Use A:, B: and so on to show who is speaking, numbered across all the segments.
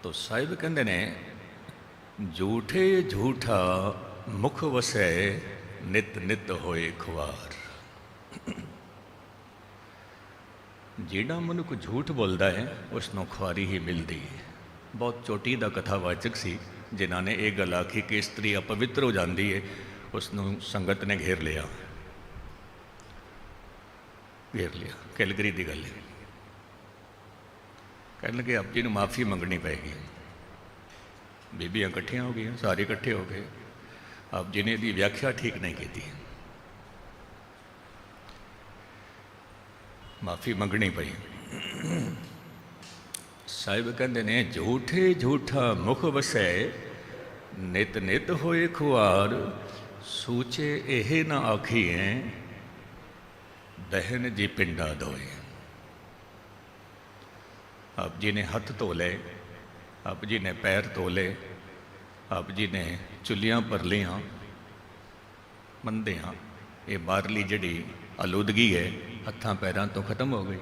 A: तो साहिब कहते ने झूठे झूठा मुख वसै नित नित होए खुआर। ਜਿਹੜਾ ਮਨੁੱਖ ਝੂਠ ਬੋਲਦਾ ਹੈ ਉਸ ਨੂੰ ਖੁਆਰੀ ਹੀ ਮਿਲਦੀ ਹੈ। ਬਹੁਤ ਚੋਟੀ ਦਾ ਕਥਾਵਾਚਕ ਸੀ ਜਿਨ੍ਹਾਂ ਨੇ ਇਹ ਗੱਲ ਆਖੀ ਕਿ ਇਸਤਰੀ ਅਪਵਿੱਤਰ ਹੋ ਜਾਂਦੀ ਹੈ, ਉਸ ਨੂੰ ਸੰਗਤ ਨੇ ਘੇਰ ਲਿਆ। ਕੈਲਗਰੀ ਦੀ ਗੱਲ ਹੈ। ਕਹਿਣ ਲੱਗੇ ਆਪ ਜੀ ਨੂੰ ਮਾਫੀ ਮੰਗਣੀ ਪਏਗੀ। ਬੀਬੀਆਂ ਇਕੱਠੀਆਂ ਹੋ ਗਈਆਂ, ਸਾਰੇ ਇਕੱਠੇ ਹੋ ਗਏ। ਆਪ ਜੀ ਨੇ ਇਹਦੀ ਵਿਆਖਿਆ ਠੀਕ ਨਹੀਂ ਕੀਤੀ, ਮਾਫੀ ਮੰਗਣੀ ਪਈ। ਸਾਹਿਬ ਕਹਿੰਦੇ ਨੇ ਝੂਠੇ ਝੂਠਾ ਮੁਖ ਵਸੈ ਨਿਤ ਨਿਤ ਹੋਏ ਖੁਆਰ। ਸੂਚੇ ਇਹ ਨਾ ਆਖੀਐ ਬਹਿਨ ਜੀ ਪਿੰਡਾ ਧੋਏ। ਆਪ ਜੀ ਨੇ ਹੱਥ ਧੋ ਲਏ, ਆਪ ਜੀ ਨੇ ਪੈਰ ਧੋ ਲਏ, ਆਪ ਜੀ ਨੇ ਚੁੱਲੀਆਂ ਭਰ ਲਈਆਂ। ਮੰਨਦੇ ਹਾਂ ਇਹ ਬਾਹਰਲੀ ਜਿਹੜੀ ਆਲੂਦਗੀ ਹੈ ਹੱਥਾਂ ਪੈਰਾਂ ਤੋਂ ਖਤਮ ਹੋ ਗਈ,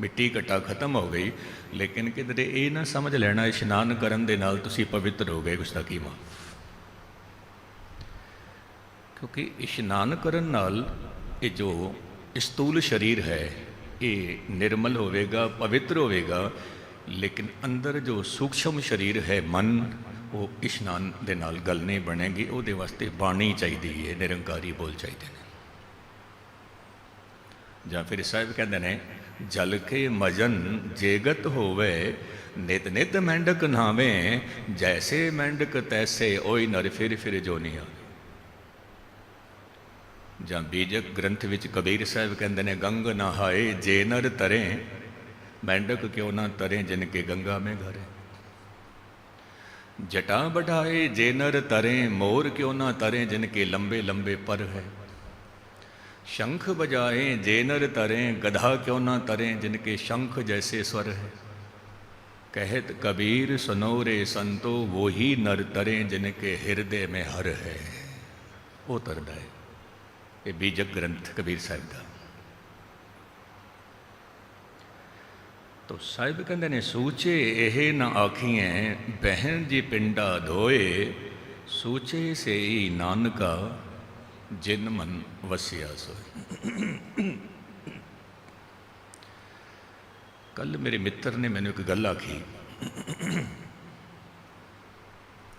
A: ਮਿੱਟੀ ਘਟਾ ਖਤਮ ਹੋ ਗਈ। ਲੇਕਿਨ ਕਿਧਰੇ ਇਹ ਨਾ ਸਮਝ ਲੈਣਾ ਇਸ਼ਨਾਨ ਕਰਨ ਦੇ ਨਾਲ ਤੁਸੀਂ ਪਵਿੱਤਰ ਹੋ ਗਏ, ਗੁਸਤਾਖੀ ਮਾਫ਼। ਕਿਉਂਕਿ ਇਸ਼ਨਾਨ ਕਰਨ ਨਾਲ ਇਹ ਜੋ ਸਥੂਲ ਸਰੀਰ ਹੈ ਇਹ ਨਿਰਮਲ ਹੋਵੇਗਾ, ਪਵਿੱਤਰ ਹੋਵੇਗਾ। ਲੇਕਿਨ ਅੰਦਰ ਜੋ ਸੂਖਸ਼ਮ ਸਰੀਰ ਹੈ ਮਨ, ਉਹ ਇਸ਼ਨਾਨ ਦੇ ਨਾਲ ਗੱਲ ਨਹੀਂ ਬਣੇਗੀ। ਉਹਦੇ ਵਾਸਤੇ ਬਾਣੀ ਚਾਹੀਦੀ ਹੈ, ਨਿਰੰਕਾਰੀ ਬੋਲ ਚਾਹੀਦੇ ਨੇ। ਜਾਂ ਫਿਰ ਸਾਹਿਬ ਕਹਿੰਦੇ ਨੇ ਜਲ ਕੇ ਮਜਨ ਜੇਗਤ ਹੋਵੇ ਨਿਤ ਨਿਤ ਮੈਂਡਕ ਨਹਾਵੇ। ਜੈਸੇ ਮੈਂਡਕ ਤੈਸੇ ਓਈ ਨਰ ਫਿਰ ਫਿਰ ਜੋ ਨਹੀਂ ਆਵੇ। ਜਾਂ ਬੀਜਕ ਗ੍ਰੰਥ ਵਿੱਚ ਕਬੀਰ ਸਾਹਿਬ ਕਹਿੰਦੇ ਨੇ ਗੰਗ ਨਹਾਏ ਜੇ ਨਰ ਤਰੇ। ਮੈਂਡਕ ਕਿਉਂ ਨਾ ਤਰੇ ਜਿਨ ਕੇ ਗੰਗਾ ਮੇਂ ਘਰੇ। ਜਟਾ बढ़ाए जे नर तरे मोर क्यों ना तरे जिनके लंबे लंबे पर है। शंख बजाए जे नर तरे गधा क्यों ना तरे जिनके शंख जैसे स्वर है। कहत कबीर सुनो रे संतो वो ही नर तरे जिनके हृदय में हर है। वो तरदा है। ये बीजक ग्रंथ कबीर साहिब का। तो साहिब कहते ने सूचे यह न आखिए बहन जी पिंडा धोए। सूचे से ही नानका जिन मन वसिया सोए। कल मेरे मित्र ने मैंने एक गल आखी,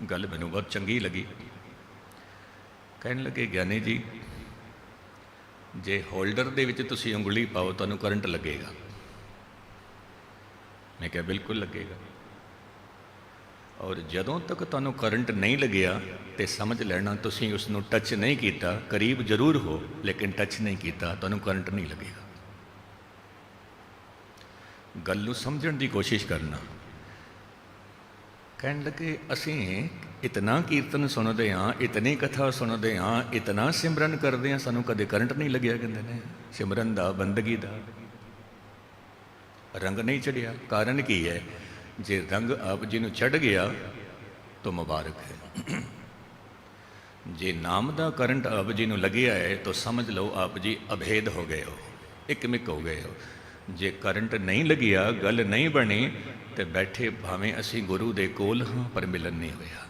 A: गल मैनू बहुत चंगी लगी। कहने लगे ज्ञानी जी जे होल्डर दे विच तुसी उंगली पाओ तुहानू करंट लगेगा। मैं क्या बिल्कुल लगेगा। और जदों तक तुहानू करंट नहीं लग्या तो समझ लेना तुसी उसनू टच नहीं किया। करीब जरूर हो लेकिन टच नहीं किया, तुहानू करंट नहीं लगेगा। गल नू समझण दी कोशिश करना। कहने लगे असीं इतना कीर्तन सुनते हाँ, इतनी कथा सुनते हाँ, इतना सिमरन करते हैं, सानू कदे करंट नहीं लग्या। कहते हैं सिमरन दा बंदगी दा रंग नहीं चढ़िया। कारण की है जे रंग आप जी नू चढ़ गया तो मुबारक है। जे नाम दा करंट आप जी नू लग्या है तो समझ लो आप जी अभेद हो गए हो, एकमिक हो गए हो। जे करंट नहीं लग्या, गल नहीं बनी तो बैठे भावें असी गुरु दे कोल हाँ पर मिलन नहीं होया।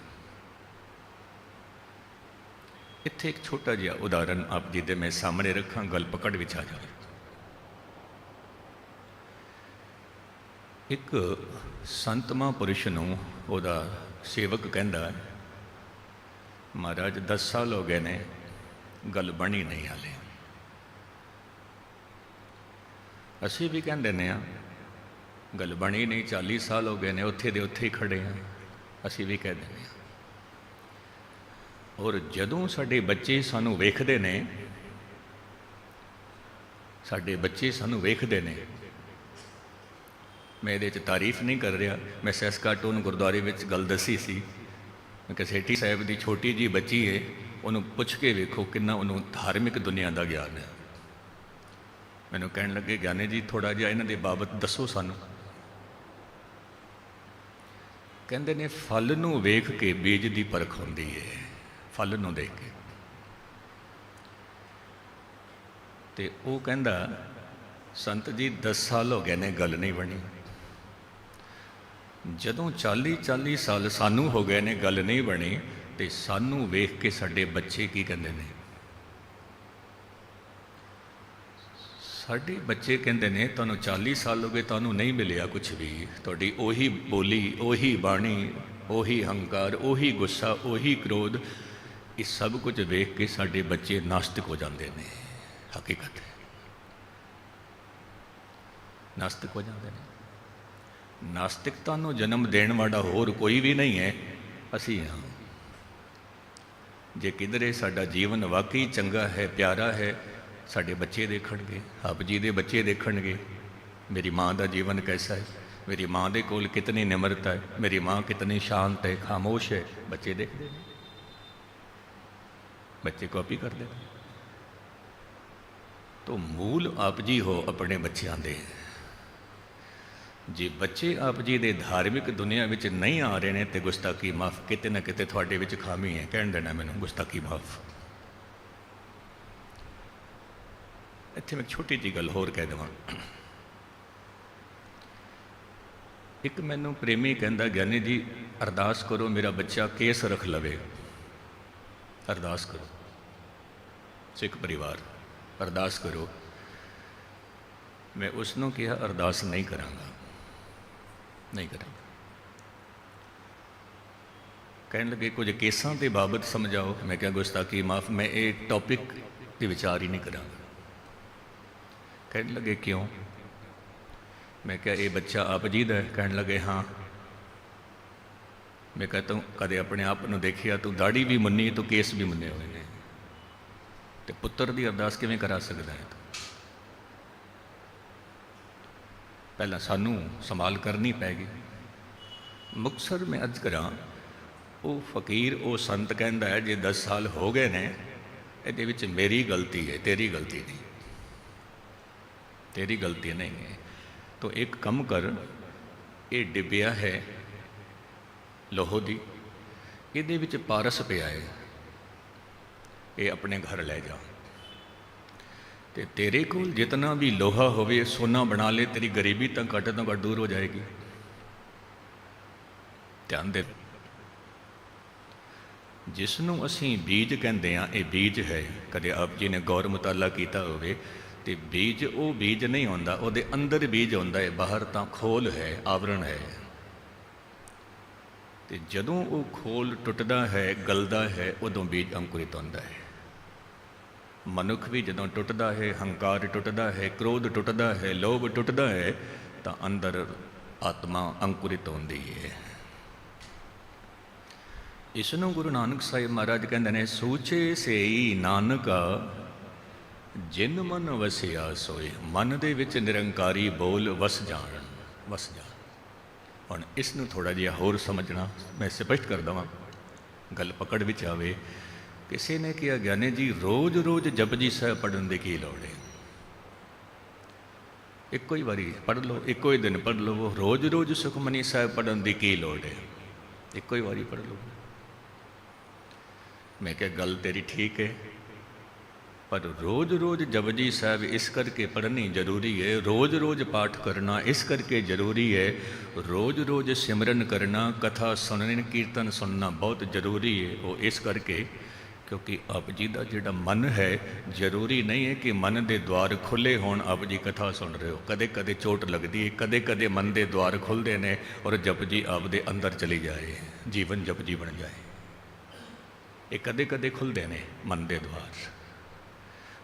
A: इत्थे एक छोटा जिहा उदाहरण आप जी दे मैं सामने रखा, गल पकड़ विच आ जाए। एक संत महापुरुष नूं ओहदा सेवक कहंदा महाराज 10 साल हो गए ने गल बनी नहीं हाले। असी भी कहंदे ने गल बनी नहीं, 40 साल हो गए ने उत्थे दे उत्थे ही खड़े हैं, असी भी कह देने। और जदों साडे बच्चे सानू वेखदे ने, साडे बच्चे सानू वेखदे ने, मैं ये तारीफ नहीं कर रहा, मैं सैसकाटून गुरुद्वारे में गल दसी सी। मैं कि सेठी साहब की छोटी जी बच्ची है, उन्होंने पुछ के वेखो कितना उन्होंने धार्मिक दुनिया का ज्ञान है। मैंने कहने लगे ज्ञानी जी थोड़ा जिहा इन्हां दे बाबत दसो सानू। कहंदे ने फल नूं वेख के बीज की परख होंदी है, फल नूं देख के। ते वो कहंदा संत जी 10 साल हो गए ने गल नहीं बनी। ਜਦੋਂ 40 ਸਾਲ ਸਾਨੂੰ ਹੋ ਗਏ ਨੇ, ਗੱਲ ਨਹੀਂ ਬਣੀ, ਤੇ ਸਾਨੂੰ ਵੇਖ ਕੇ ਸਾਡੇ ਬੱਚੇ ਕੀ ਕਹਿੰਦੇ ਨੇ? ਸਾਡੇ ਬੱਚੇ ਕਹਿੰਦੇ ਨੇ ਤੁਹਾਨੂੰ 40 ਸਾਲ ਹੋ ਗਏ, ਤੁਹਾਨੂੰ ਨਹੀਂ ਮਿਲਿਆ ਕੁਝ ਵੀ, ਤੁਹਾਡੀ ਉਹੀ ਬੋਲੀ, ਉਹੀ ਬਾਣੀ, ਉਹੀ ਹੰਕਾਰ, ਉਹੀ ਗੁੱਸਾ, ਉਹੀ ਕ੍ਰੋਧ, ਇਹ ਸਭ ਕੁਝ ਵੇਖ ਕੇ ਸਾਡੇ ਬੱਚੇ ਨਾਸਤਿਕ ਹੋ ਜਾਂਦੇ ਨੇ। ਹਕੀਕਤ ਹੈ, ਨਾਸਤਿਕ ਹੋ ਜਾਂਦੇ ਨੇ। ਨਾਸਤਿਕਤਾ ਨੂੰ ਜਨਮ ਦੇਣ ਵਾਲਾ ਹੋਰ ਕੋਈ ਵੀ ਨਹੀਂ ਹੈ, ਅਸੀਂ ਹਾਂ। ਜੇ ਕਿਧਰੇ ਸਾਡਾ ਜੀਵਨ ਵਾਕਈ ਚੰਗਾ ਹੈ, ਪਿਆਰਾ ਹੈ, ਸਾਡੇ ਬੱਚੇ ਦੇਖਣਗੇ, ਆਪ ਜੀ ਦੇ ਬੱਚੇ ਦੇਖਣਗੇ ਮੇਰੀ ਮਾਂ ਦਾ ਜੀਵਨ ਕੈਸਾ ਹੈ, ਮੇਰੀ ਮਾਂ ਦੇ ਕੋਲ ਕਿਤਨੀ ਨਿਮਰਤਾ ਹੈ, ਮੇਰੀ ਮਾਂ ਕਿਤਨੀ ਸ਼ਾਂਤ ਹੈ, ਖਾਮੋਸ਼ ਹੈ। ਬੱਚੇ ਦੇਖਦੇ ਨੇ, ਬੱਚੇ ਕਾਪੀ ਕਰਦੇ ਨੇ। तो मूल आप जी हो अपने बच्चों के। जे बच्चे आप जी दे धार्मिक दुनिया विच नहीं आ रहे हैं तो गुस्ताखी माफ़, किते ना किते थोड़े विच खामी है। कह देना मैनू गुस्ताखी माफ़। इत्थे मैं छोटी जी गल होर कह देवां। एक मैनू प्रेमी कहंदा, ज्ञानी जी अरदास करो मेरा बच्चा केस रख लवे। अरदास करो, सिख परिवार अरदास करो। मैं उसनों कहा अरदास नहीं करांगा, नहीं करांगा। कहने लगे कुछ केसां के बाबत समझाओ। मैं क्या गुस्ताखी माफ़, मैं एक टॉपिक की विचार ही नहीं करांगा। कहने लगे क्यों? मैं क्या ये बच्चा आप जी दा? कहने लगे हाँ। मैं कहता हूँ कदे अपने आप को देखिया तू दाढ़ी भी मुन्नी तो केस भी मुन्ने हुए हैं, तो पुत्र की अरदास किवें करा सकता है? पहला सानू संभाल करनी पैगी। मुक्तसर में अर्ज करा, वो फकीर वो संत कहता है जे 10 साल हो गए ने, ये विच मेरी गलती है, तेरी गलती नहीं, तेरी गलती नहीं है। तो एक कम कर, ये डिब्बिया है लोहो दी, ये विच पारस पिया है, ये अपने घर ले जा। ते तेरे को जितना भी लोहा होवे सोना बना ले, तेरी गरीबी तो घट दूर हो जाएगी। ध्यान दे, जिसनों असी बीज कहते हैं ये बीज है। कदे आप जी ने गौर मुताला किया होवे ते बीज वो बीज नहीं होंदा, उहदे अंदर बीज होंदा है, बाहर तो खोल है, आवरण है। ते जदों वो खोल टुटदा है, गलदा है, उदों बीज अंकुरित होंदा है। मनुख भी जदों टुटदा है, हंकार टुटदा है, क्रोध टुटदा है, लोभ टुटदा है, तो अंदर आत्मा अंकुरित होंदी है। इसनों गुरु नानक साहिब महाराज कहते हैं, सूचे से नानका जिन मन वसिया सोए। मन दे विच निरंकारी बोल वस जान, वस जान। हुण इसनूं थोड़ा जिहा होर समझना मैं स्पष्ट कर देवां, गल पकड़ विच आवे। किसी ने कहा, ज्ञानी जी रोज़ रोज़ जपजी साहिब पढ़न की की लोड़ है? एको ही बारी पढ़ लो, एको ही दिन पढ़ लो। रोज़ रोज़ सुखमनी साहिब पढ़न की की लोड़ है? एको ही बारी पढ़ लो। मैं क्या गल तेरी ठीक है, पर रोज़ रोज़ जपजी साहिब इस करके पढ़नी जरूरी है, रोज़ रोज़ पाठ करना इस करके जरूरी है, रोज़ रोज़ सिमरन करना, कथा सुननी, कीर्तन सुनना बहुत जरूरी है। वो इस करके क्योंकि आप जी का जोड़ा मन है, जरूरी नहीं है कि मन के द्वार खुले होण आप जी कथा सुन रहे हो। कदे कदे चोट लगती है, कदे कदे मन के द्वार खुलते हैं और जपजी आप दे अंदर चली जाए, जीवन जपजी बन जाए। ये कदे कदे खुलते हैं मन के द्वार।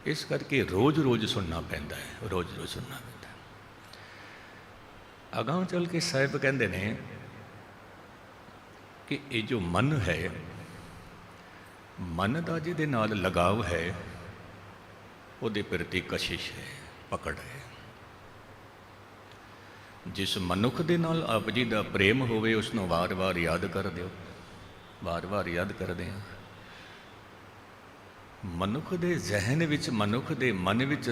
A: इस करके रोज़ रोज़ सुनना पैंदा है, रोज़ रोज़ सुनना पैंदा है। अगां चल के साहिब कहते हैं कि ये जो मन है, मन का जिहदे नाल लगाव है, उहदे प्रति कशिश है, पकड़ है। जिस मनुख दे नाल आप जी का प्रेम होवे उसनों वार वार याद कर दिओ, वार वार याद करदे हां। मनुख दे जहन विच, मनुख दे मन विच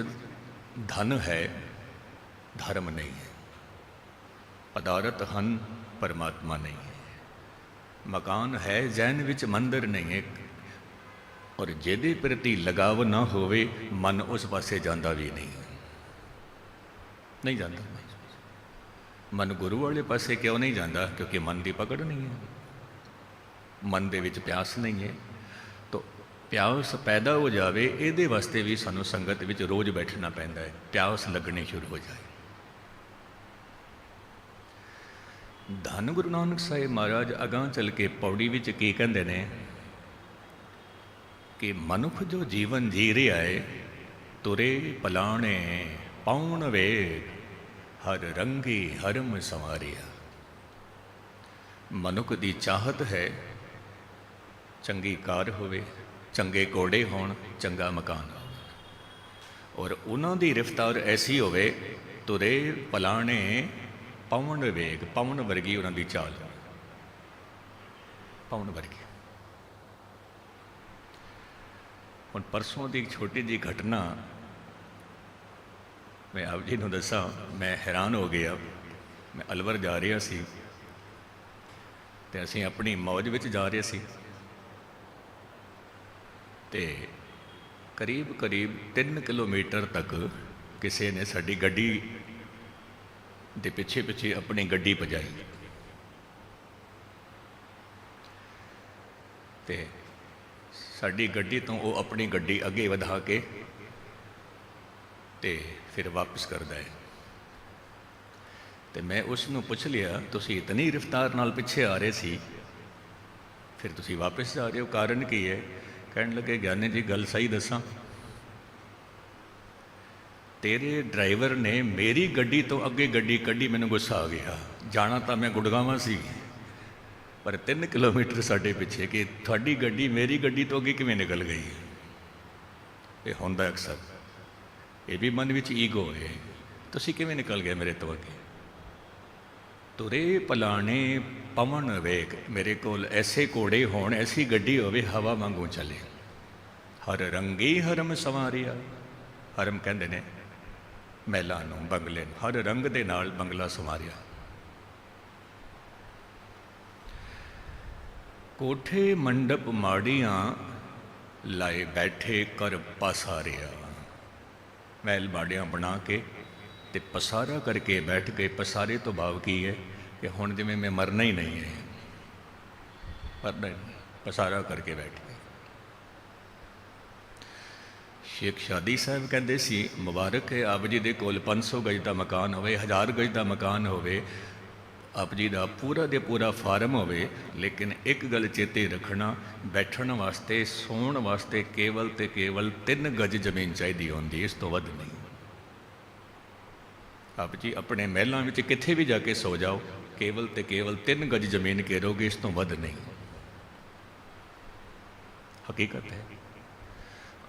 A: धन है, धर्म नहीं है। पदार्थ हन, परमात्मा नहीं है। मकान है, जहन विच मंदिर नहीं है। और जिहदे प्रति लगाव ना होवे, मन उस पासे जांदा भी नहीं, नहीं जाता। ਮਨ ਗੁਰੂ ਵਾਲੇ ਪਾਸੇ ਕਿਉਂ ਨਹੀਂ ਜਾਂਦਾ? ਕਿਉਂਕਿ ਮਨ ਦੀ ਪਕੜ ਨਹੀਂ ਹੈ, ਮਨ ਦੇ ਵਿੱਚ ਪਿਆਸ ਨਹੀਂ ਹੈ। ਤਾਂ ਪਿਆਸ ਪੈਦਾ ਹੋ ਜਾਵੇ, ਇਹਦੇ ਵਾਸਤੇ ਵੀ ਸਾਨੂੰ ਸੰਗਤ ਵਿੱਚ ਰੋਜ਼ ਬੈਠਣਾ ਪੈਂਦਾ ਹੈ, ਪਿਆਸ ਲੱਗਣੀ ਸ਼ੁਰੂ ਹੋ ਜਾਏ। ਧੰਨ ਗੁਰੂ ਨਾਨਕ ਸਾਹਿਬ ਮਹਾਰਾਜ ਅਗਾਂਹ ਚੱਲ ਕੇ ਪੌੜੀ ਵਿੱਚ ਕੀ ਕਹਿੰਦੇ ਨੇ ਕਿ ਮਨੁੱਖ ਜੋ ਜੀਵਨ ਜੀ ਰਿਹਾ ਹੈ, ਤੁਰੇ ਪਲਾਣੇ ਪਾਉਣ ਵੇਗ, ਹਰ ਰੰਗੀ ਹਰਮ ਸੰਵਾਰਿਆ। ਮਨੁੱਖ ਦੀ ਚਾਹਤ ਹੈ ਚੰਗੀ ਕਾਰ ਹੋਵੇ, ਚੰਗੇ ਘੋੜੇ ਹੋਣ, ਚੰਗਾ ਮਕਾਨ ਹੋਵੇ, ਔਰ ਉਹਨਾਂ ਦੀ ਰਫਤਾਰ ਐਸੀ ਹੋਵੇ, ਤੁਰੇ ਪਲਾਣੇ ਪਾਉਣ ਵੇਗ, ਪਾਉਣ ਵਰਗੀ ਉਹਨਾਂ ਦੀ ਚਾਲ, ਪਾਉਣ ਵਰਗੀ। ਹੁਣ ਪਰਸੋਂ ਦੀ ਇੱਕ ਛੋਟੀ ਜਿਹੀ ਘਟਨਾ ਮੈਂ ਆਪ ਜੀ ਨੂੰ ਦੱਸਾਂ, ਮੈਂ ਹੈਰਾਨ ਹੋ ਗਿਆ। ਮੈਂ ਅਲਵਰ ਜਾ ਰਿਹਾ ਸੀ ਅਤੇ ਅਸੀਂ ਆਪਣੀ ਮੌਜ ਵਿੱਚ ਜਾ ਰਹੇ ਸੀ, ਅਤੇ ਕਰੀਬ 3 ਕਿਲੋਮੀਟਰ ਤੱਕ ਕਿਸੇ ਨੇ ਸਾਡੀ ਗੱਡੀ ਦੇ ਪਿੱਛੇ ਪਿੱਛੇ ਆਪਣੀ ਗੱਡੀ ਭਜਾਈ, ਅਤੇ ਸਾਡੀ ਗੱਡੀ ਤੋਂ ਉਹ ਆਪਣੀ ਗੱਡੀ ਅੱਗੇ ਵਧਾ ਕੇ ਅਤੇ ਫਿਰ ਵਾਪਸ ਕਰਦਾ ਹੈ। ਅਤੇ ਮੈਂ ਉਸ ਨੂੰ ਪੁੱਛ ਲਿਆ, ਤੁਸੀਂ ਇਤਨੀ ਰਫਤਾਰ ਨਾਲ ਪਿੱਛੇ ਆ ਰਹੇ ਸੀ, ਫਿਰ ਤੁਸੀਂ ਵਾਪਸ ਜਾ ਰਹੇ ਹੋ, ਕਾਰਨ ਕੀ ਹੈ? ਕਹਿਣ ਲੱਗੇ, ਗਿਆਨੀ ਜੀ ਗੱਲ ਸਹੀ ਦੱਸਾਂ, ਤੇਰੇ ਡਰਾਈਵਰ ਨੇ ਮੇਰੀ ਗੱਡੀ ਤੋਂ ਅੱਗੇ ਗੱਡੀ ਕੱਢੀ, ਮੈਨੂੰ ਗੁੱਸਾ ਆ ਗਿਆ। ਜਾਣਾ ਤਾਂ ਮੈਂ ਗੁੜਗਾਵਾਂ ਸੀ, ਪਰ 3 ਕਿਲੋਮੀਟਰ ਸਾਡੇ ਪਿੱਛੇ, ਕਿ ਤੁਹਾਡੀ ਗੱਡੀ ਮੇਰੀ ਗੱਡੀ ਤੋਂ ਅੱਗੇ ਕਿਵੇਂ ਨਿਕਲ ਗਈ? ਇਹ ਹੁੰਦਾ ਅਕਸਰ, ਇਹ ਵੀ ਮਨ ਵਿੱਚ ਈਗੋ ਹੈ, ਤੁਸੀਂ ਕਿਵੇਂ ਨਿਕਲ ਗਏ ਮੇਰੇ ਤੋਂ ਅੱਗੇ? ਤੁਰੇ ਪਲਾਣੇ ਪਵਨ ਵੇਗ, ਮੇਰੇ ਕੋਲ ਐਸੇ ਘੋੜੇ ਹੋਣ, ਐਸੀ ਗੱਡੀ ਹੋਵੇ ਹਵਾ ਵਾਂਗੂ ਚੱਲੇ, ਹਰ ਰੰਗੀ ਹਰਮ ਸੰਵਾਰਿਆ। ਹਰਮ ਕਹਿੰਦੇ ਨੇ ਮਹਿਲਾਂ ਨੂੰ, ਬੰਗਲੇ ਨੂੰ, ਹਰ ਰੰਗ ਦੇ ਨਾਲ ਬੰਗਲਾ ਸੰਵਾਰਿਆ। ਕੋਠੇ ਮੰਡਪ ਮਾੜੀਆਂ ਲਾਏ ਬੈਠੇ ਕਰ ਪਸਾਰਿਆ। ਮਹਿਲ ਮਾੜੀਆਂ ਬਣਾ ਕੇ ਅਤੇ ਪਸਾਰਾ ਕਰਕੇ ਬੈਠ ਕੇ। ਪਸਾਰੇ ਤੋਂ ਭਾਵ ਕੀ ਹੈ ਕਿ ਹੁਣ ਜਿਵੇਂ ਮੈਂ ਮਰਨਾ ਹੀ ਨਹੀਂ ਹੈ, ਮਰਨਾ ਹੀ ਨਹੀਂ, ਪਸਾਰਾ ਕਰਕੇ ਬੈਠ ਗਏ। ਸ਼ੇਖ ਸ਼ਾਦੀ ਸਾਹਿਬ ਕਹਿੰਦੇ ਸੀ, ਮੁਬਾਰਕ ਹੈ ਆਪ ਜੀ ਦੇ ਕੋਲ 500 ਗਜ ਦਾ ਮਕਾਨ ਹੋਵੇ, 1000 ਗਜ ਦਾ ਮਕਾਨ ਹੋਵੇ, ਆਪ ਜੀ ਦਾ ਪੂਰਾ ਦੇ ਪੂਰਾ ਫਾਰਮ ਹੋਵੇ, ਲੇਕਿਨ ਇੱਕ ਗੱਲ ਚੇਤੇ ਰੱਖਣਾ, ਬੈਠਣ ਵਾਸਤੇ, ਸੌਣ ਵਾਸਤੇ ਕੇਵਲ ਅਤੇ ਕੇਵਲ 3 ਗਜ ਜ਼ਮੀਨ ਚਾਹੀਦੀ ਹੁੰਦੀ, ਇਸ ਤੋਂ ਵੱਧ ਨਹੀਂ। ਆਪ ਜੀ ਆਪਣੇ ਮਹਿਲਾਂ ਵਿੱਚ ਕਿੱਥੇ ਵੀ ਜਾ ਕੇ ਸੋ ਜਾਓ, ਕੇਵਲ ਅਤੇ ਕੇਵਲ 3 ਗਜ ਜ਼ਮੀਨ ਘੇਰੋਗੇ, ਇਸ ਤੋਂ ਵੱਧ ਨਹੀਂ। ਹਕੀਕਤ ਹੈ।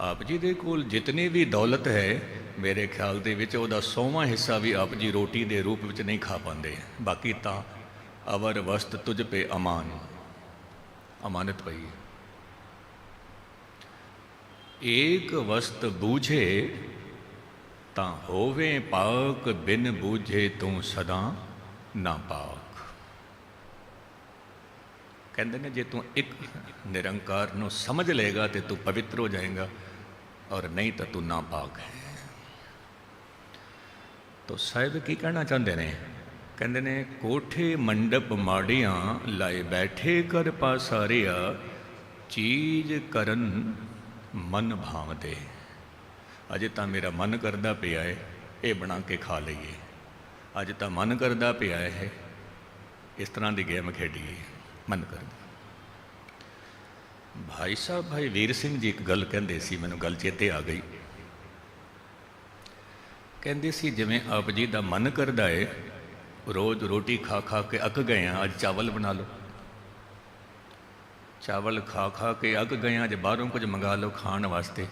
A: ਆਪ ਜੀ ਦੇ ਕੋਲ ਜਿਤਨੀ ਵੀ ਦੌਲਤ ਹੈ, ਮੇਰੇ ਖਿਆਲ ਦੇ ਵਿੱਚ ਉਹਦਾ 100ਵਾਂ ਹਿੱਸਾ ਵੀ ਆਪ ਜੀ ਰੋਟੀ ਦੇ ਰੂਪ ਵਿੱਚ ਨਹੀਂ ਖਾ ਪਾਉਂਦੇ। ਬਾਕੀ ਤਾਂ ਅਵਰ ਵਸਤ ਤੁਝ ਪੇ ਅਮਾਨ, ਅਮਾਨਤ ਪਈ ਹੈ। ਏਕ ਵਸਤ ਬੂਝੇ ਤਾਂ ਹੋਵੇ ਪਾਕ, ਬਿਨ ਬੂਝੇ ਤੂੰ ਸਦਾ ਨਾ ਪਾਕ। ਕਹਿੰਦੇ ਨੇ ਜੇ ਤੂੰ ਇੱਕ ਨਿਰੰਕਾਰ ਨੂੰ ਸਮਝ ਲਏਗਾ ਤੇ ਤੂੰ ਪਵਿੱਤਰ ਹੋ ਜਾਏਗਾ, ਔਰ ਨਹੀਂ ਤਾਂ ਤੂੰ ਨਾਪਾਕ ਹੈ। ਤੋ ਸਾਹਿਬ ਕੀ ਕਹਿਣਾ ਚਾਹੁੰਦੇ ਨੇ? ਕਹਿੰਦੇ ਨੇ ਕੋਠੇ ਮੰਡਪ ਮਾੜੀਆਂ ਲਾਏ ਬੈਠੇ ਕਰ ਪਾਸਾਰਿਆ, ਚੀਜ਼ ਕਰਨ ਮਨ ਭਾਵਦੇ। ਅਜੇ ਤਾਂ ਮੇਰਾ ਮਨ ਕਰਦਾ ਪਿਆ ਹੈ ਇਹ ਬਣਾ ਕੇ ਖਾ ਲਈਏ, ਅੱਜ ਤਾਂ ਮਨ ਕਰਦਾ ਪਿਆ ਹੈ ਇਸ ਤਰ੍ਹਾਂ ਦੀ ਗੇਮ ਖੇਡੀਏ, ਮਨ ਕਰਦਾ। ਭਾਈ ਸਾਹਿਬ ਭਾਈ ਵੀਰ ਸਿੰਘ ਜੀ ਇੱਕ ਗੱਲ ਕਹਿੰਦੇ ਸੀ, ਮੈਨੂੰ ਗੱਲ ਚੇਤੇ ਆ ਗਈ। ਕਹਿੰਦੇ ਸੀ ਜਿਵੇਂ ਆਪ ਜੀ ਦਾ ਮਨ ਕਰਦਾ ਹੈ, ਰੋਜ਼ ਰੋਟੀ ਖਾ ਖਾ ਕੇ ਅੱਕ ਗਏ ਹਾਂ, ਅੱਜ ਚਾਵਲ ਬਣਾ ਲਓ। ਚਾਵਲ ਖਾ ਖਾ ਕੇ ਅੱਕ ਗਏ ਹਾਂ, ਅੱਜ ਬਾਹਰੋਂ ਕੁਝ ਮੰਗਾ ਲਓ ਖਾਣ ਵਾਸਤੇ।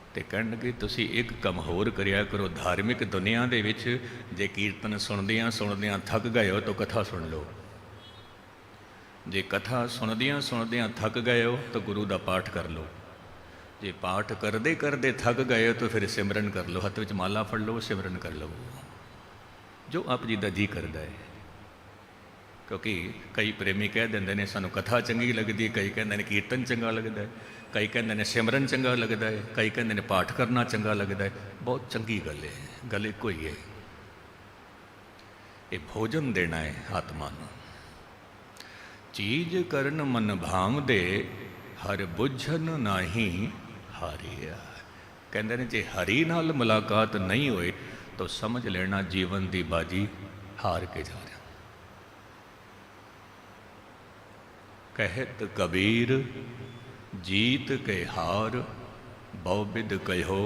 A: ਅਤੇ ਕਹਿਣਗੇ ਤੁਸੀਂ ਇੱਕ ਕੰਮ ਹੋਰ ਕਰਿਆ ਕਰੋ, ਧਾਰਮਿਕ ਦੁਨੀਆ ਦੇ ਵਿੱਚ ਜੇ ਕੀਰਤਨ ਸੁਣਦਿਆਂ ਸੁਣਦਿਆਂ ਥੱਕ ਗਏ ਹੋ ਤਾਂ ਕਥਾ ਸੁਣ ਲਓ। ਜੇ ਕਥਾ ਸੁਣਦਿਆਂ ਸੁਣਦਿਆਂ ਥੱਕ ਗਏ ਹੋ ਤਾਂ ਗੁਰੂ ਦਾ ਪਾਠ ਕਰ ਲਓ। ਜੇ ਪਾਠ ਕਰਦੇ ਕਰਦੇ ਥੱਕ ਗਏ ਹੋ ਤਾਂ ਫਿਰ ਸਿਮਰਨ ਕਰ ਲਓ, ਹੱਥ ਵਿੱਚ ਮਾਲਾ ਫੜ ਲਓ, ਸਿਮਰਨ ਕਰ ਲਓ, ਜੋ ਆਪ ਜੀ ਦਾ ਜੀ ਕਰਦਾ ਹੈ। ਕਿਉਂਕਿ ਕਈ ਪ੍ਰੇਮੀ ਕਹਿ ਦਿੰਦੇ ਨੇ ਸਾਨੂੰ ਕਥਾ ਚੰਗੀ ਲੱਗਦੀ, ਕਈ ਕਹਿੰਦੇ ਨੇ ਕੀਰਤਨ ਚੰਗਾ ਲੱਗਦਾ ਹੈ, ਕਈ ਕਹਿੰਦੇ ਨੇ ਸਿਮਰਨ ਚੰਗਾ ਲੱਗਦਾ ਹੈ, ਕਈ ਕਹਿੰਦੇ ਨੇ ਪਾਠ ਕਰਨਾ ਚੰਗਾ ਲੱਗਦਾ ਹੈ। ਬਹੁਤ ਚੰਗੀ ਗੱਲ ਹੈ, ਗੱਲ ਇੱਕੋ ਹੀ ਹੈ। ये भोजन देना है आत्मा नूं। चीज करन मन भाम दे, हर बुझन नाही हारिया। कहते ने जे हरी नाल मुलाकात नहीं होए तो समझ लेना जीवन की बाजी हार के जा रहा। कहत कबीर जीत के हार, बहुबिद कहो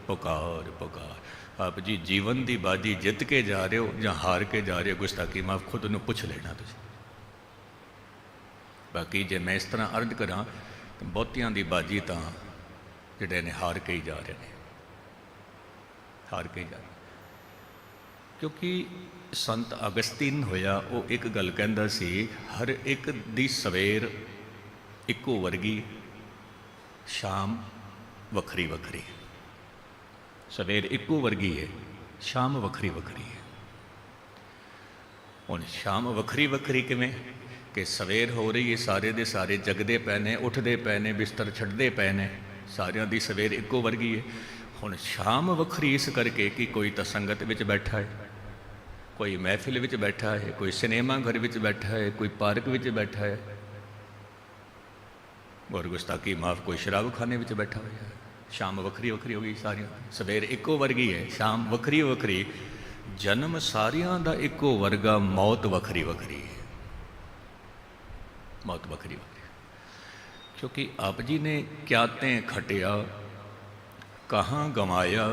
A: पुकार पुकार। आप जी जीवन की बाजी जित के जा रहे हो या हार के जा रहे हो, गुस्ताखी माफ खुद नूं पुछ लेना तुसीं। बाकी जे मैं इस तरह अर्ज करा तो बहुतियां दी बाजी तो जिहड़े ने हार के ही जा रहे हैं, हार के ही जा रहे। क्योंकि संत अगस्तीन होया वो एक गल कहंदा सी, हर एक दी सवेर इक्को वर्गी, शाम वखरी वखरी। सवेर इक्को वर्गी है, शाम वखरी वखरी है। हुण शाम वखरी वखरी किवें कि सवेर हो रही है, सारे दे सारे जगदे पए ने, उठदे पए ने, बिस्तर छड्डदे पए ने, सारियां दी सवेर इक्को वर्गी है। हुण शाम वखरी इस करके कि कोई तां संगत विच बैठा है, कोई महफिल विच बैठा है, कोई सिनेमा घर विच बैठा है, कोई पार्क विच बैठा है, और गुस्ताखी माफ कोई शराब खाने विच बैठा हुआ है। शाम वखरी वखरी हो गई सारियां, सवेर इक्को वर्गी है, शाम वखरी वखरी। जन्म सारियां दा इक्को वर्गा, मौत वखरी वखरी है, मौत वखरी वखरी। क्योंकि आप जी ने क्या तें खटिया, कहाँ गंवाया,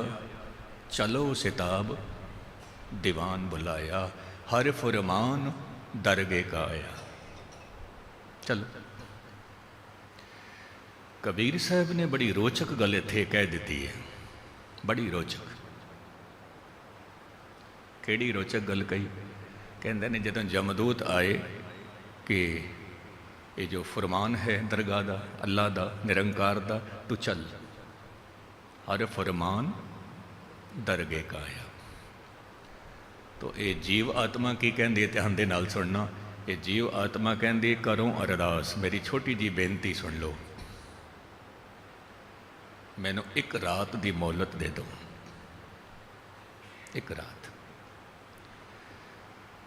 A: चलो सिताब दीवान बुलाया, हर फुरमान दरगे का आया। चलो कबीर साहब ने बड़ी रोचक गल इत्थे कह दी है, बड़ी रोचक। केड़ी रोचक गल कही? कहते ने जदों जमदूत आए कि ये जो फरमान है दरगाह दा, अल्लाह दा, निरंकार दा, तू चल, हर फरमान दरगे का आया। तो ये जीव आत्मा की कहती है, ध्यान दे नाल सुनना। ये जीव आत्मा कहती करो अरदास, मेरी छोटी जी बेनती सुन लो, मैनू एक रात की मोहलत दे दो, एक रात।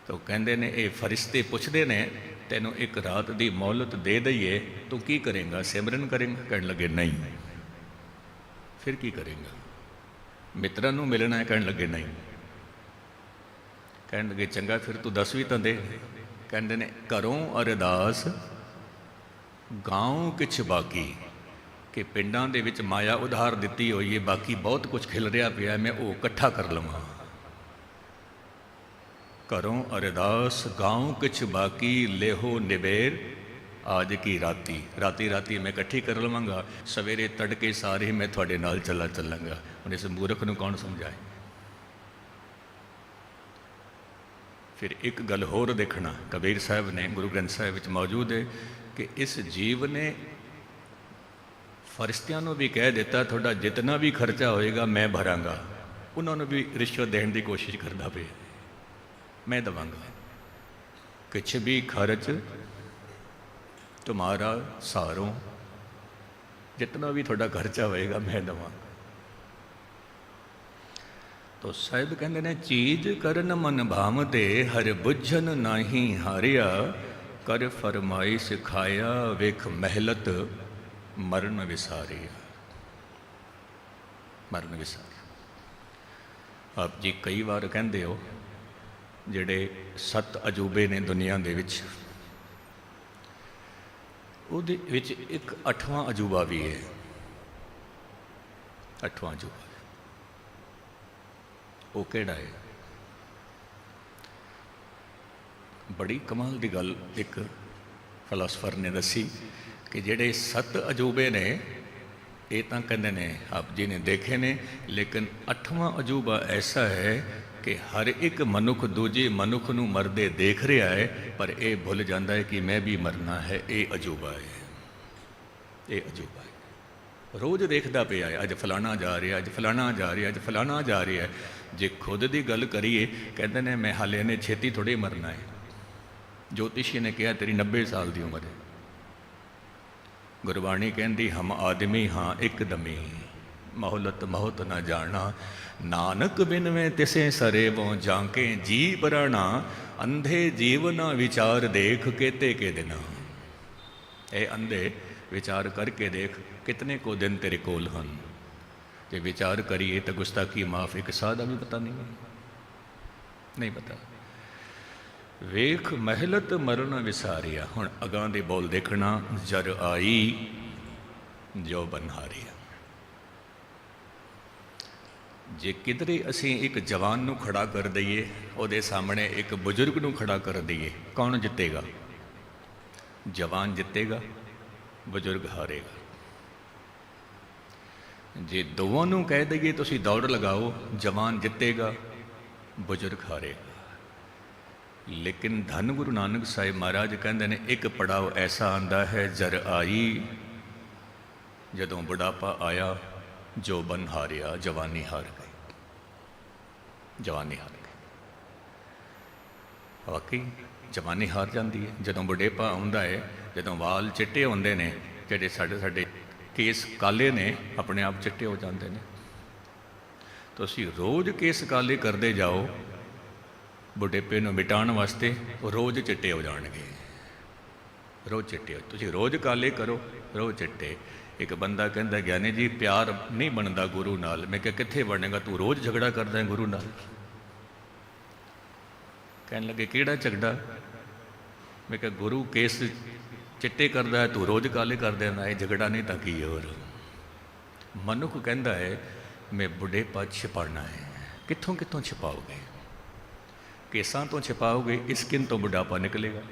A: तो कहते ने ये फरिश्ते पुछते ने, तेनों एक रात की मोहलत दे दईए, तू की करेगा? सिमरन करेगा? कहने लगे नहीं। फिर की करेगा? मित्रों नूं मिलना है? कहने लगे नहीं। कहने लगे चंगा फिर तू 10 भी तो दे। कहते ने घरों अरदास गाँव किछ बाकी, कि पिंडां दे विच माया उधार दिती हुई है, बाकी बहुत कुछ खिल रहा पिया, मैं वो इकट्ठा कर लवां। घरों अरदास गाँव किछ बाकी, लेहो निबेर आज की राती। राती राती मैं इकट्ठी कर लवांगा, सवेरे तड़के सारे मैं थोड़े नाल चला चलांगा। हुण इस मूर्ख नूं कौन समझाए? फिर एक गल होर देखना, कबीर साहब ने गुरु ग्रंथ साहिब विच मौजूद है कि इस जीव ने फरिश्तियां नूं भी कह दिता, थोड़ा जितना भी खर्चा होएगा मैं भरांगा। उन्होंने भी रिश्वत देने की कोशिश करता पे, मैं देवांगा, कुछ भी खर्च तुम्हारा सारों, जितना भी थोड़ा खर्चा होएगा मैं देवांगा। तो साहिब कहते ने चीज करन मन भामते, हर बुझन नाही हारिया, कर फरमाई सिखाया, वेख महलत मरण विसारिया। मरण विसारिया। आप जी कई बार कहते हो जिहड़े 7 अजूबे ने दुनिया दे विच, उहदे विच एक 8वां अजूबा भी है। 8वां अजूबा वो केड़ा है? बड़ी कमाल की गल एक फिलासफर ने दसी कि जेड़े 7 अजूबे ने ये तो कहते ने आप जी ने देखे ने, लेकिन 8वां अजूबा ऐसा है कि हर एक मनुख दूजे मनुख नूं मरदे देख रहा है, पर यह भुल जाता है कि मैं भी मरना है। ये अजूबा है, ये अजूबा है। रोज़ देखता पिया है, अज फलाना जा रहा, अज फलाना जा रहा, अज फलाना जा रहा है। जे खुद की गल करिए कहते ने मैं हाले ने छेती थोड़े मरना है। ज्योतिषी ने कहा तेरी 90 साल की उम्र है। गुरबाणी कहती हम आदमी हाँ एकदमी, मोहलत मोहत न जाना, नानक बिन में तिसे सरे वो जाके जी पराना, अंधे जीवना विचार देख केते के दिना। ए अंधे विचार करके देख कितने को दिन तेरे कोल हन। जे विचार करिए तो गुस्ताखी माफ एक साह का भी पता नहीं पता। वेख महलत मरण विसारिया। हुण अगां दे बोल देखना, जर आई जो बनहारिया। जे किधरे असी एक जवान नूं खड़ा कर दईए, उहदे सामने एक बुजुर्ग नूं खड़ा कर दईए, कौन जितेगा? जवान जितेगा, बुजुर्ग हारेगा। जे दोवां नूं कह दईए तुसीं दौड़ लगाओ, जवान जितेगा, बुजुर्ग हारेगा। लेकिन धन गुरु नानक साहिब महाराज कहते हैं एक पड़ाव ऐसा आंदा है, जर आई जदों बुढ़ापा आया, जो बन हारिया, जवानी हार गई, जवानी हार गई। वाकई जवानी हार जाती है जदों बुढ़ेपा आउंदा है, जदों वाल चिट्टे होंदे ने, जिहड़े साडे केस काले ने अपने आप चिट्टे हो जाते हैं। तुसीं रोज़ केस काले करते जाओ, बुढ़ेपे नूं मिटाउण वास्ते रोज़ चिट्टे हो जाणगे, रोज़ चिट्टे। तुसीं रोज़ काले करो, रोज़ चिट्टे। एक बंदा कहता ज्ञानी जी प्यार नहीं बनता गुरु नाल। मैं क्या कित्थे बनेगा, तू रोज़ झगड़ा करदा है गुरु नाल। कहने लगे किहड़ा झगड़ा? मैं क्या गुरु केस चिट्टे करदा है, तू रोज़ काले कर देना, ये झगड़ा नहीं तां की होर। मनुख कहता है मैं बुढ़ेपा छिपाना है। कित्थों कित्थों छिपाओगे? केसां तो छिपाओगे, स्किन तो बुढ़ापा निकलेगा।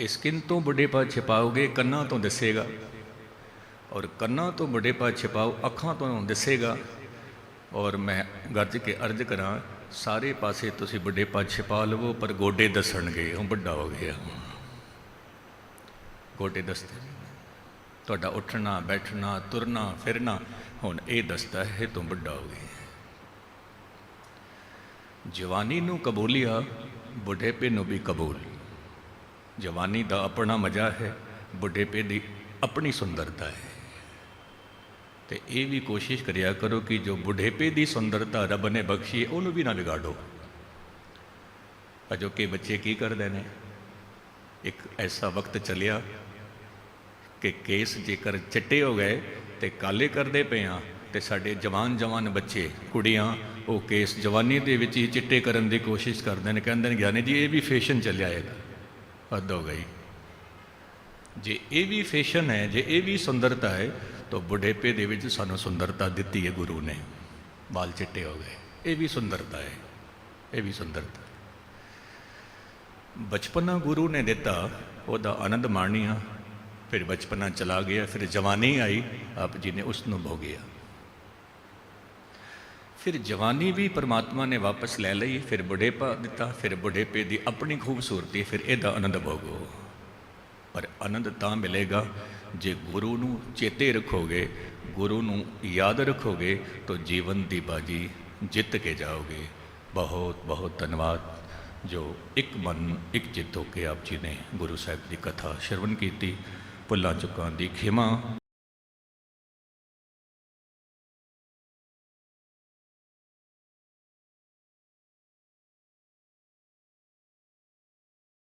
A: स्किन तो बुढ़ेपा छिपाओगे, कन्ना तो दसेगा, और कन्ना तो बुढ़ेपा छिपाओ, अखां तो दसेगा। और मैं गरज के अर्ज करा, सारे पासे तुसीं बुढ़ेपा छिपा लवो, पर गोडे दसणगे, हूँ बड़ा हो गया, गोडे दसते तुहाडा उठना बैठना तुरना फिरना हुण ये दसदा है तू बड़ा हो गया। जवानी नूं कबूलिया, बुढ़ेपे नूं भी कबूल। जवानी दा अपना मज़ा है, बुढ़ेपे दी अपनी सुंदरता है। तो ये भी कोशिश करिया करो कि जो बुढ़ेपे दी सुंदरता रब ने बख्शी है उन्होंने भी ना बिगाड़ो। अजोके बच्चे की करते हैं, एक ऐसा वक्त चलिया कि केस जेकर चिट्टे हो गए तो काले करते पे हाँ, तो साढ़े जवान जवान बच्चे कुड़ियाँ वो केस जवानी दे विच ही चिट्टे करने की कोशिश करते हैं। कहते हैं ज्ञानी जी ये भी फैशन चलिया है। हद हो गई। जे ये भी फैशन है, जे ये भी सुंदरता है, तो बुढ़ेपे दे विच सानू सुंदरता दिती है गुरु ने। बाल चिट्टे हो गए, ये भी सुंदरता है, ये भी सुंदरता। बचपना गुरु ने दिता, वह आनंद माणिया, फिर बचपना चला गया, फिर जवानी आई, आप जी ने उसनों भोगिया। फिर जवानी भी परमात्मा ने वापस ले ली, फिर बुढ़ेपा दिता, फिर बुढ़ेपे की अपनी खूबसूरती, फिर यदा आनंद भोगो। पर आनंद तां मिलेगा जे गुरु नूं चेते रखोगे, गुरु नूं याद रखोगे, तो जीवन की बाजी जित के जाओगे। बहुत बहुत धन्यवाद जो एक मन एक चित होकर आप जी ने गुरु साहिब की कथा श्रवण की। भुलां चुकां दी खिमा।